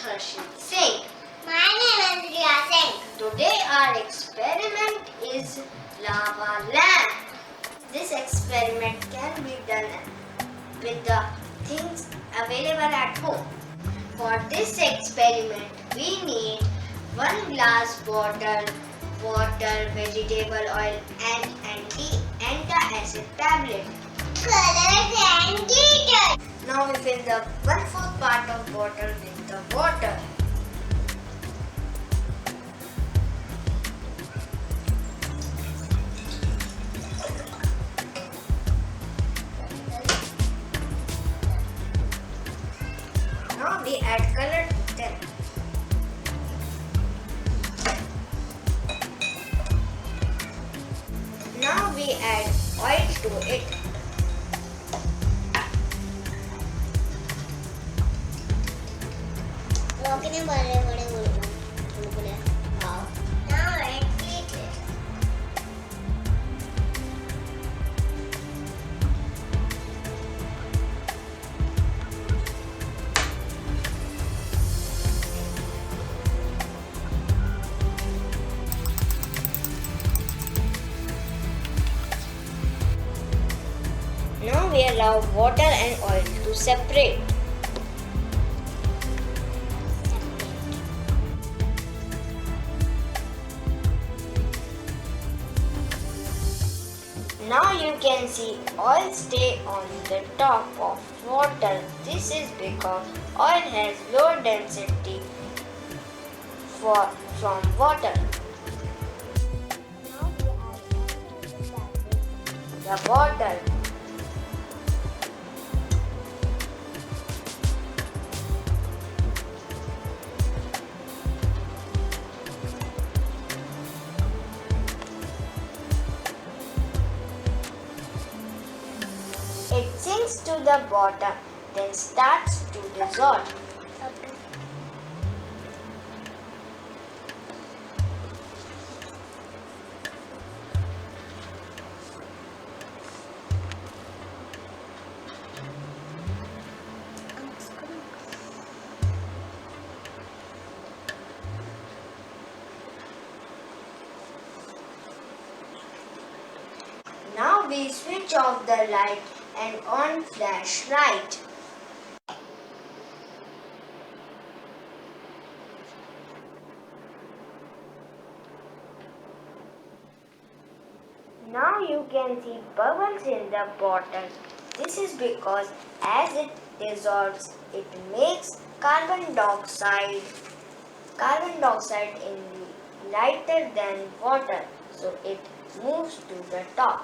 Harshit Singh. My name is Riyaa Singh. Today our experiment is lava lamp. This experiment can be done with the things available at home. For this experiment we need 1 glass bottle, water, vegetable oil and antacid tablet. Colors and glitter. Now we fill the 1/4 part of bottle with the water. Now we add color to them. Now we add oil to it. लोगों बड़े बड़े बुलबुले हाँ now let's eat it. Now we allow water and oil to separate. Now you can see oil stay on the top of water. This is because oil has low density from water. Now we add the bottle. It sinks to the bottom, then starts to dissolve. Now we switch off the light and on flashlight. Now you can see bubbles in the bottle. This is because as it dissolves, it makes carbon dioxide in lighter than water, so it moves to the top.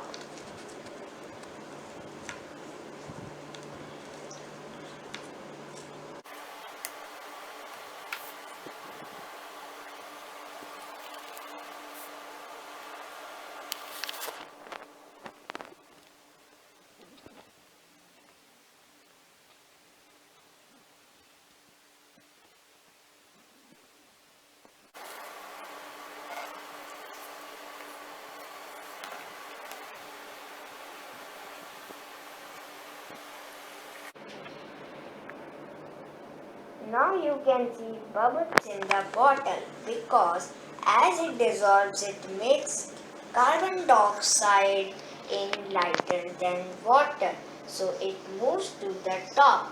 Now you can see bubbles in the bottle because as it dissolves it makes carbon dioxide in lighter than water, so it moves to the top.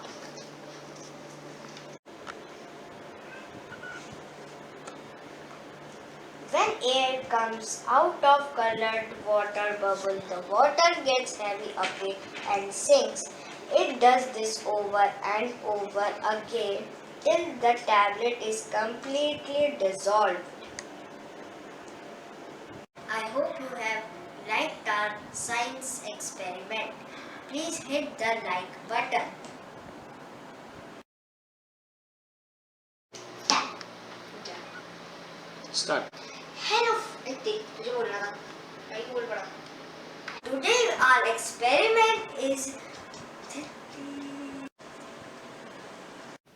When air comes out of colored water bubble, the water gets heavy again and sinks. It does this over and over again till the tablet is completely dissolved. I hope you have liked our science experiment. Please hit the like button. Start. Hello, today our experiment is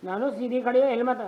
ನಾನು ಸೀದಿ ಕಡೆಯೋ helmet